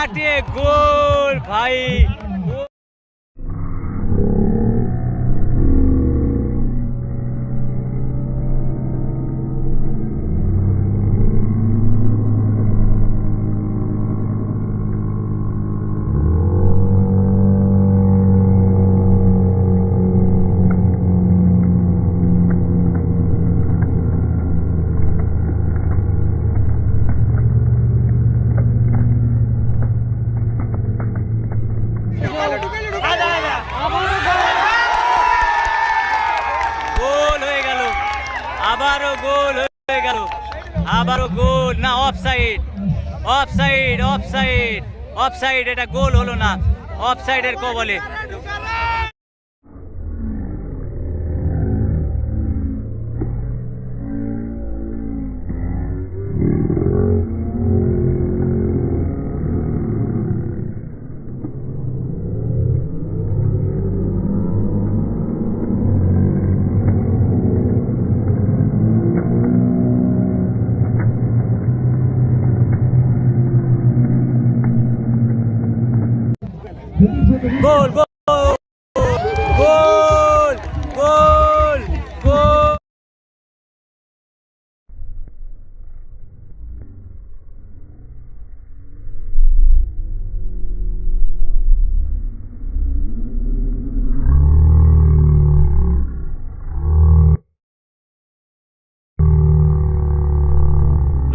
What a গোল ভাই। আবারও গোল হয়ে গেল, আবারও গোল না, অফসাইড অফসাইড অফসাইড অফসাইড, এটা গোল হলো না, অফসাইডের কবলে। গোল গোল গোল গোল গোল।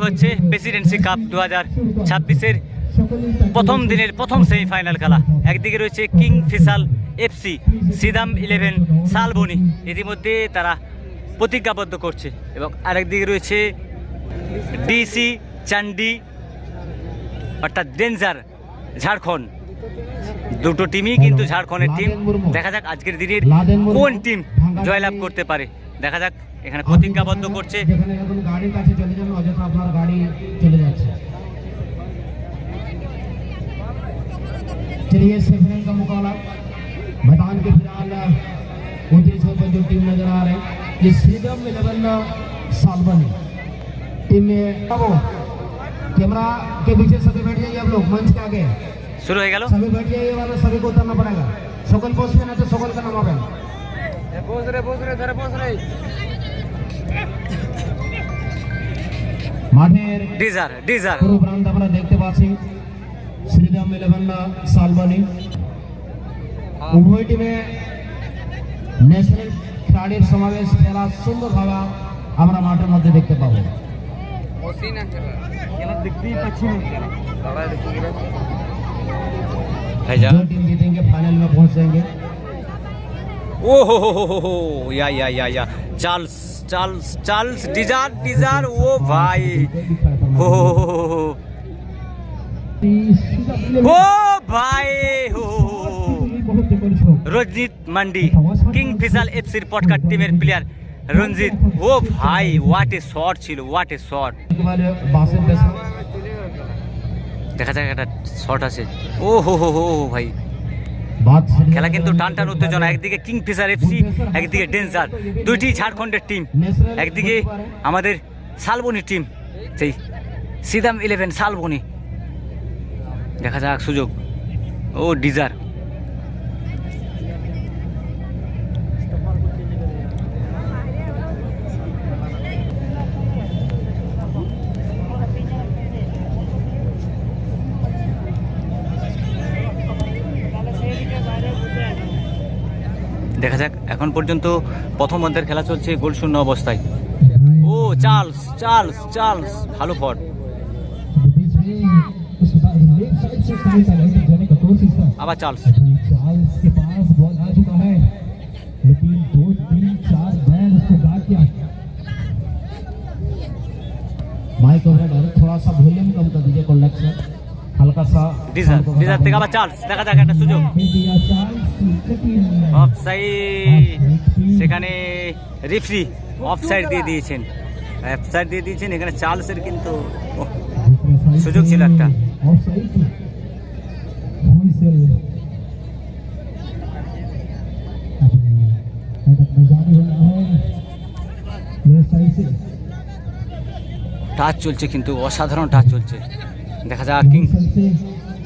হচ্ছে প্রেসিডেন্সি কাপ 2026-এর প্রথম দিনের প্রথম সেমিফাইনাল খেলা। একদিকে রয়েছে কিং ফিসাল এফসি, সিদাম 11 শালবনী, ইতিমধ্যে তারা প্রতিজ্ঞাবদ্ধ করছে, এবং আরেকদিকে রয়েছে ডিসি চান্ডি অর্থাৎ ডেঞ্জার ঝাড়খণ্ড। দুটো টিমই কিন্তু ঝাড়খণ্ডের টিম। দেখা যাক আজকের দিনের কোন টিম জয়লাভ করতে পারে। দেখা যাক, এখানে প্রতিজ্ঞাবদ্ধ করছে। গাড়ির কাছে চলে যান, অযথা আপনার গাড়ি চলে যাচ্ছে। चलिए सेमीफाइनल का मुकाबला मैदान के फिलहाल 29 पर जो टीम नजर आ रहे हैं, ये सीडम 11 सालबनी टीम में। अब कैमरा के पीछे सभी बैठ जाइए, आप लोग मंच के आगे शुरू हो गया, सभी बैठ जाइए, वाला सभी को उतरना पड़ेगा। सकल पोस्ट में ना तो सकल का नाम आवे, पोस्ट रे धरे पोस्ट रे মাঠের ডিজার ডিজার পুরো প্রান্ত আমরা দেখতে পাচ্ছি। শ্রীরাম 11 সালবনী উভয় টিমে ন্যাশনাল খেলাড়ির সমাবেশ খেলা সুন্দরভাবে আমরা মাঠের মধ্যে দেখতে পাবো। जो टीम जीतेंगे फाइनल में पहुंच जाएंगे। ओ हो या चार्ल्स चार्ल्स चार्ल्स डिजार डिजार, ओ भाई हो ओ भाई हो। রঞ্জিত মান্ডি কিং ফিসাল এফসির পটকার টিমের প্লেয়ার রঞ্জিত, ও ভাই হোয়াট এ শট ছিল, হোয়াট এ শট। দেখা যাক একটা শট আছে, ও হো ভাই। খেলা কিন্তু টান টান উত্তেজনা, একদিকে কিং ফিসার এফসি, একদিকে ডেঞ্জার, দুইটি ঝাড়খণ্ডের টিম। একদিকে আমাদের শালবনী টিম, সেই সিদাম 11 শালবনী। দেখা যাক সুযোগ, ও ডিজার দেখা যাক। এখন পর্যন্ত প্রথম অর্ধের খেলা চলছে গোল শূন্য অবস্থায়। ও চার্লস চার্লস চার্লস ভালো ফট, আবার চার্লস। माइक ओवरहेड थोड़ा सा वॉल्यूम कम कर दीजिए, कॉन्डक्शन हल्का सा। ডিজার থেকে আবার চার্লস, দেখা যাক একটা সুযোগ। অফসাইড, সেখানে রেফারি অফসাইড দিয়ে দিয়েছেন, অফসাইড দিয়ে দিয়েছেন। এখানে চার্লসের কিন্তু সুযোগ ছিল একটা। টাচ চলছে কিন্তু অসাধারণ টাচ চলছে। দেখা যাক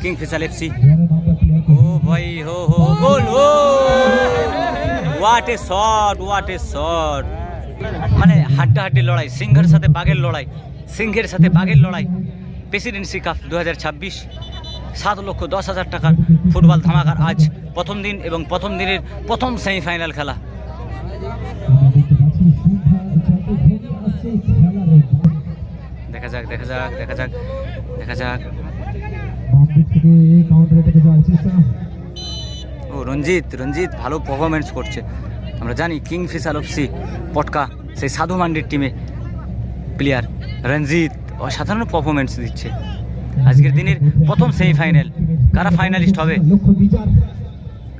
কিংফিশার এফসি। ও ভাই হো হো গোল, ও what a shot, what a shot. মানে হাড্ডাহাড্ডি লড়াই, সিংহের সাথে বাঘের লড়াই, সিংহের সাথে বাঘের লড়াই। প্রেসিডেন্সি কাপ 2026 7,10,000 টাকার ফুটবল ধামাকার আজ প্রথম দিন এবং প্রথম দিনের প্রথম সেমিফাইনাল খেলা। দেখা যাক দেখা যাক দেখা যাক দেখা যাক। ও রঞ্জিত, রঞ্জিত ভালো পারফরমেন্স করছে। আমরা জানি কিংফিশার এফসি পটকা সেই সাধু মান্ডির টিমে প্লেয়ার রঞ্জিত অসাধারণ পারফরমেন্স দিচ্ছে। আজকের দিনের প্রথম সেমিফাইনাল, কারা ফাইনালিস্ট হবে,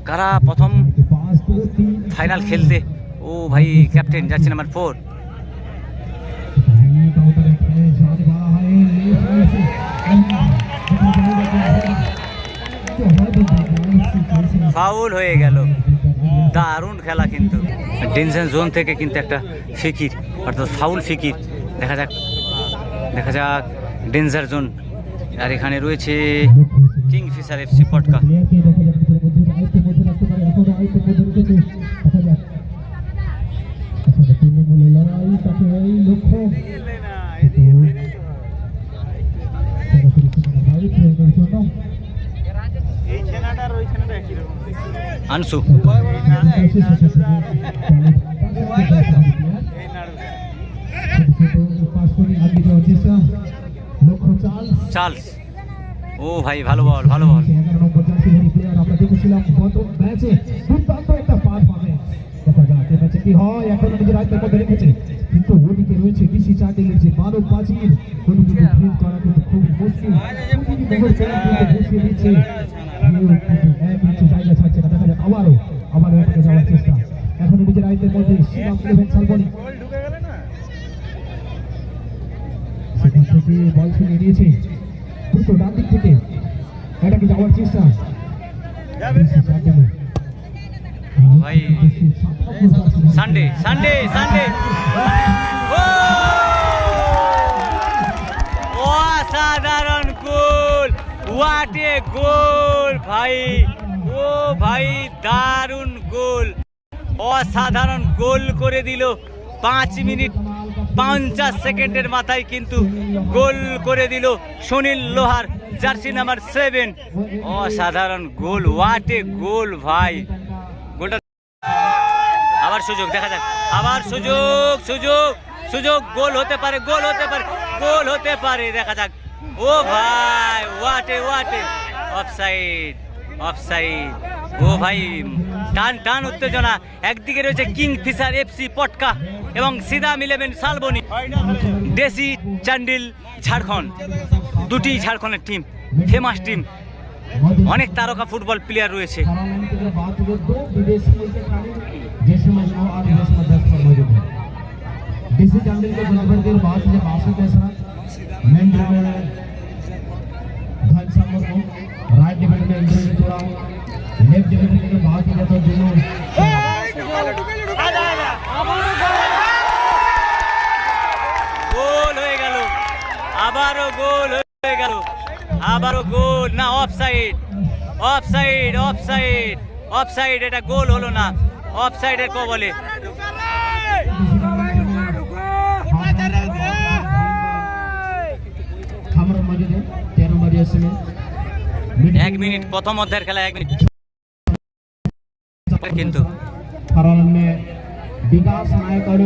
কারা প্রথম ফাইনাল খেলতে। ও ভাই ক্যাপ্টেন জার্সি নাম্বার 4। ফাউল হয়ে গেল, দারুণ খেলা কিন্তু। ডেঞ্জার জোন থেকে কিন্তু একটা ফিকির, অর্থাৎ ফাউল ফিকির। দেখা যাক দেখা যাক ডেঞ্জার জোন। আর এখানে রয়েছে কিংফিশার এফসি পটকা। আনসু চার্লস, ও ভাই ভালো বল, ভালো বল। আমরা দেখেছিলাম গত ম্যাচে দুর্দান্ত একটা পাস পাবে। কি হয় এখন নিজের আয়ত্তের মধ্যে রেখেছে, কিন্তু ওদিকে রয়েছে ডিসি চার্ডিংয়ের যে মানব বাজির, ওদিকে ফিল্ড করা কিন্তু খুবই মুশকিল। বসিয়ে দিচ্ছে, জায়গা ছাড়ছে না। দেখা যাক আবারও আবারও এটাকে যাওয়ার চেষ্টা। এখন নিজের আয়ত্তের মধ্যে শ্রীরাম ইলেভেন সালবনি সেখান থেকে বল ছিনিয়ে নিয়েছে দ্রুত ডান দিক থেকে এটাকে যাওয়ার চেষ্টা। ভাই সানডে সানডে সানডে অসাধারণ গোল, হোয়াট এ গোল ভাই, ও ভাই দারুণ গোল, অসাধারণ গোল করে দিল। 5 মিনিট 50 সেকেন্ডের মাথায় কিন্তু গোল করে দিল সুনীল লোহার জার্সি নাম্বার 7। অসাধারণ গোল, হোয়াট এ গোল ভাই। গোলটা আবার সুযোগ, দেখা যাক আবার সুযোগ, সুযোগ সুযোগ, গোল হতে পারে, গোল হতে পারে, গোল হতে পারে, দেখা যাক। ও ভাই হোয়াট এ অফসাইড, অফসাইড। ও ভাই টান টান উত্তেজনা। একদিকে রয়েছে কিংফিশার এফসি পটকা এবং সিদাম ইলেভেন শালবনী, দেশি চান্ডিল ঝাড়খণ্ড। দুটি ঝাড়খণ্ডের টিম, ফেমাস টিম, অনেক তারকা ফুটবল প্লেয়ার রয়েছে। डीसी चांडिल के बराबर देर बाद जब आसिफ ऐसा main driver Ghanshyam Murmu right defender में इंद्र ने जोड़ा, लेफ्ट डिफेंडर के बाद जब तो दोनों গোল হয়ে গেল, আবারও গোল হয়ে গেল, আবারও গোল না, অফসাইড, অফসাইড, অফসাইড, অফসাইড। এটা গোল হলো না, অফসাইডের কবলে। এক মিনিট প্রথম অধ্যায়ের খেলা, 1 মিনিট কিন্তু বিকাশ নায়ক আর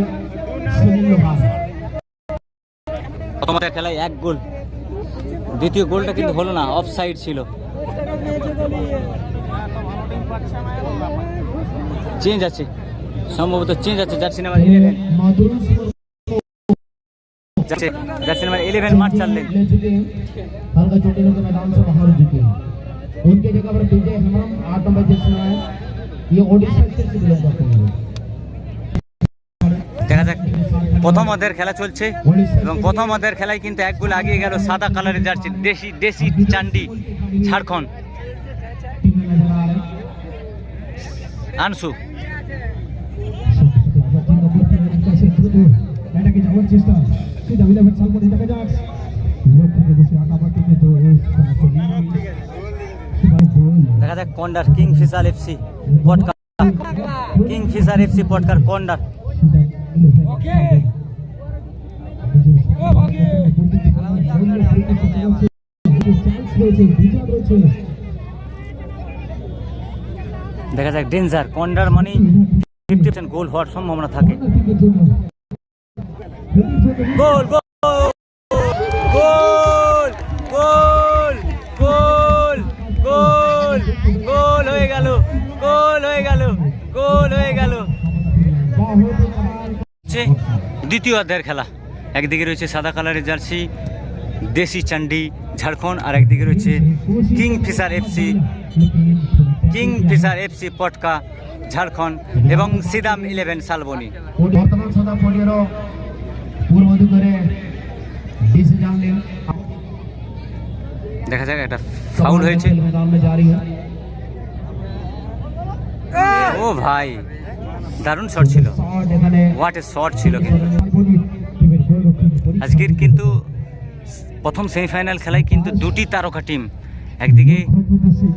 সুনীল লোহার প্রথম অধ্যায়ের খেলায় 1 গোল। দ্বিতীয় গোলটা কিন্তু হলো না, অফসাইড ছিল। চেঞ্জ আছে, সম্ভবত চেঞ্জ আছে। জার্সি নাম্বার 11 জার্সি नाम्बर 11 मार्च चल रहे हल्का छोटे लोग मैदान से बाहर हो चुके हैं। उनके जगह पर विजय हेमरम 8 नंबर जर्सी है, ये ओडिशा से बिलोंग करते हैं। দেখা যাক প্রথম অধ্যায়ের খেলা চলছে এবং প্রথম অধ্যায়ের খেলায় কিন্তু 1 গোল আগিয়ে গেল সাদা কালারের জার্সি দেশি চান্ডি ঝাড়খণ্ড। আনসু এটাকে যাওয়ার চেষ্টা, সিধা ইলেভেন সালবনি দেখা যাক দেখা যাক কন্ডার কিংফিশার এফসি পটকা, কিংফিশার এফসি পটকার কন্ডার। দেখা যাক ডেঞ্জার কন্ডার মানে 50% গোল হওয়ার সম্ভাবনা থাকে। গোল গোল গোল গোল গোল গোল গোল হয়ে গেল, গোল হয়ে গেল, গোল হয়ে গেল। দ্বিতীয় অধ্যায়ের খেলা, একদিকে রয়েছে সাদা কালারের জার্সি দেশি চান্ডি ঝাড়খণ্ড, আর একদিকে রয়েছে কিংফিশার এফসি পটকা ঝাড়খণ্ড এবং সিদাম 11 শালবনী। বর্তমান সদা পড়িয়েরও পূর্ব দিকে ডিসিশন নেন। দেখা যাক একটা ফাউল হয়েছে। ও ভাই দারুণ শট ছিল, হোয়াট এ শট ছিল। কিন্তু আজকের কিন্তু প্রথম সেমিফাইনাল খেলায় কিন্তু দুটি তারকা টিম, একদিকে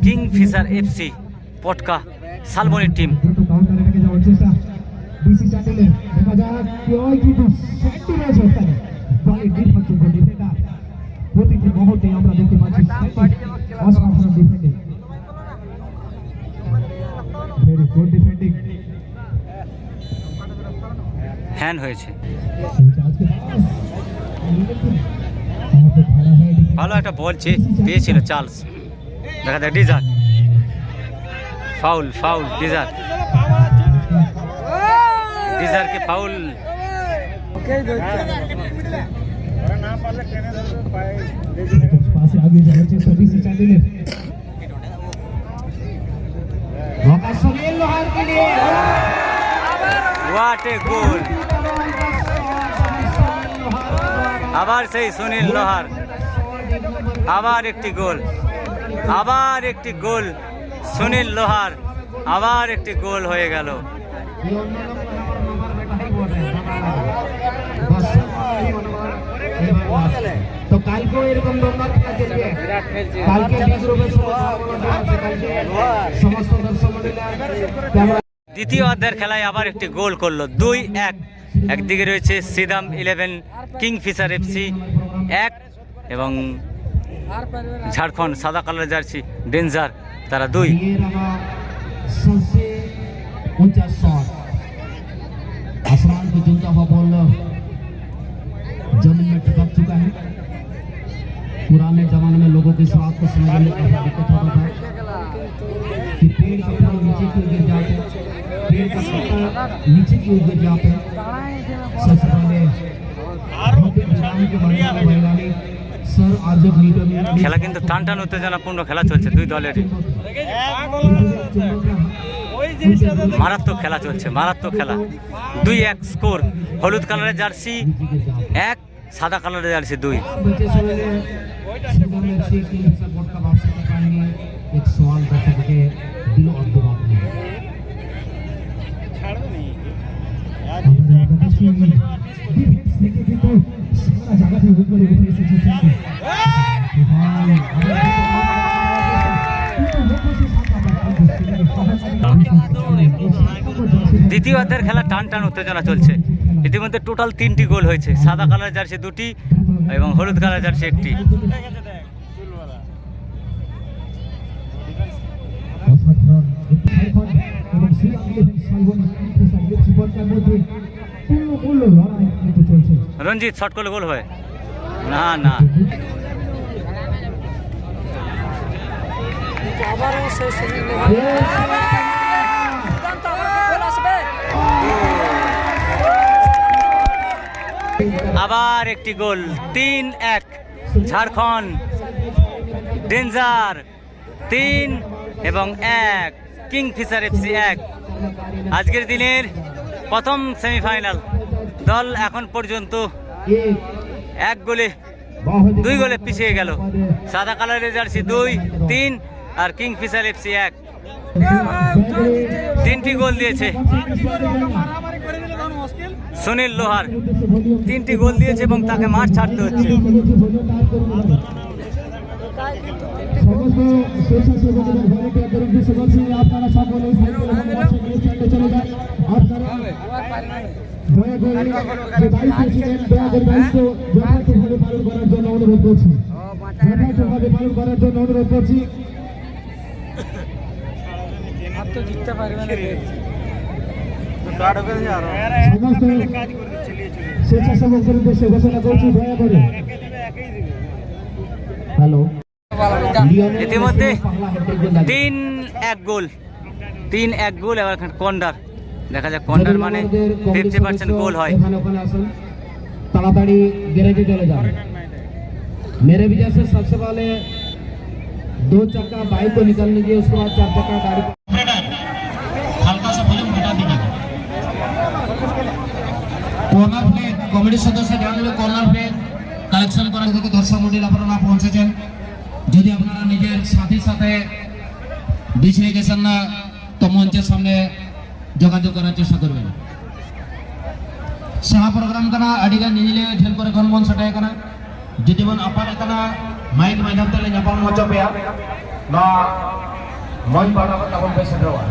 কিংফিশার এফসি পটকা শালবনীর টিম। হ্যান্ড হয়েছে, ভালো একটা বল পেয়েছিল চার্লস। দেখা যাক ডিজার, ফাউল ফাউল ডিজারকে ফাউল। হোয়াট এ গোল, আবার সেই সুনীল লোহার, আবার একটি গোল, আবার একটি গোল সুনীল লোহার, আবার একটি গোল হয়ে গেল। তো কালকে এরকম সমস্ত দর্শক দ্বিতীয় অধ্যায়ের খেলায় আবার একটি গোল করলো 2-1। একদিকে রয়েছে সিদাম 11 কিংফিশার এফসি 1 এবং ঝাড়খণ্ড সাদা কালার জার্সি ডেঞ্জার তারা 2। सबसे ऊंचा शॉट, आसमान को झूलता हुआ बॉल जमीन में टपक चुका है। पुराने जमाने में लोगों के स्वाद को समझने में काफी दिक्कत होता था कि पेड़ के फल नीचे की ओर गिर जाते, पेड़ का पत्ता नीचे की ओर गिर जाते। सबसे पहले सर आर्जब लीडर খেলা কিন্তু টান টান উত্তেজনাপূর্ণ খেলা চলছে, দুই দলের মারাত্মক খেলা চলছে, মারাত্মক খেলা। 2-1 স্কোর। হলুদ কালারের জার্সি 1, সাদা কালারের জার্সি 2। एक सवाल दर्शक के दिलों और दिमाग में দ্বিতীয় অধ্যায়ের খেলা টান টান উত্তেজনা চলছে। ইতিমধ্যে টোটাল 3টি গোল হয়েছে, সাদা কালার জার্সি 2টি এবং হলুদ কালার জার্সি 1টি। রঞ্জিত শট করলে গোল হয় না, না আবার একটি গোল। 3-1 ঝাড়খণ্ড ডেঞ্জার 3 এবং 1 কিংফিশার এফসি 1। আজকের দিনের প্রথম সেমিফাইনাল দল এখন পর্যন্ত 2 গোলে পিছিয়ে গেল। সাদা কালারের জার্সি 2, 3 আর কিংফিশার এফসি 1। 3টি গোল দিয়েছে সুনীল লোহার 3টি গোল দিয়েছে এবং তাকে মাঠ ছাড়তে হচ্ছে। সমস্ত স্বেচ্ছাসেবকদের ভলেন্টিয়ারদের উদ্দেশ্যে বলছি আপনারা সকলে চলে যান। আপনারা দয়া করে যে দায়িত্বে ছিলেন দয়া করে দায়িত্ব যথাযথভাবে পালন করার জন্য অনুরোধ করছি। যথাযথভাবে পালন করার জন্য অনুরোধ করছি। সমস্ত স্বেচ্ছাসেবকদের উদ্দেশ্যে ঘোষণা করছি দয়া করে। হ্যালো, ইতিমধ্যে 3-1 গোল এবার কর্নার দেখা যাক, কর্নার মানে 50% গোল হয়। এখানে ওখানে আসুন, তাড়াতাড়ি গ্যারেজে चले जाओ। मेरे भी जैसे सबसे पहले 2 चक्का बाइक को निकालने दीजिए, उसके बाद 4 चक्का गाड़ी को हल्का सा वॉल्यूम घटा दीजिए। কর্নার প্লেট কমিটির সদস্য ধ্যান দেবে, কর্নার প্লেট কালেকশন করা থেকে দর্শক মন্ডলী আপনারা পৌঁছেছেন। যদি আপনারা নিজের সাথে বিছিয়ে গেছেন না তো মঞ্চের সামনে যোগাযোগ করার চেষ্টা করবেন। सेवा प्रोग्राम करना अड़ीगा निजले ढेल पर गन मन सटाय करना जुदी मन अपन करना माइक माध्यम तले ᱧᱟᱯᱟᱢ ᱦᱚᱪᱚ ᱯᱮᱭᱟ ᱱᱚᱣᱟ ᱢᱚᱧ ᱵᱟᱲᱟ ᱠᱟᱛᱮ ᱵᱚᱱ ᱵᱮᱥ ᱥᱮᱴᱮᱨᱚᱜᱼᱟ।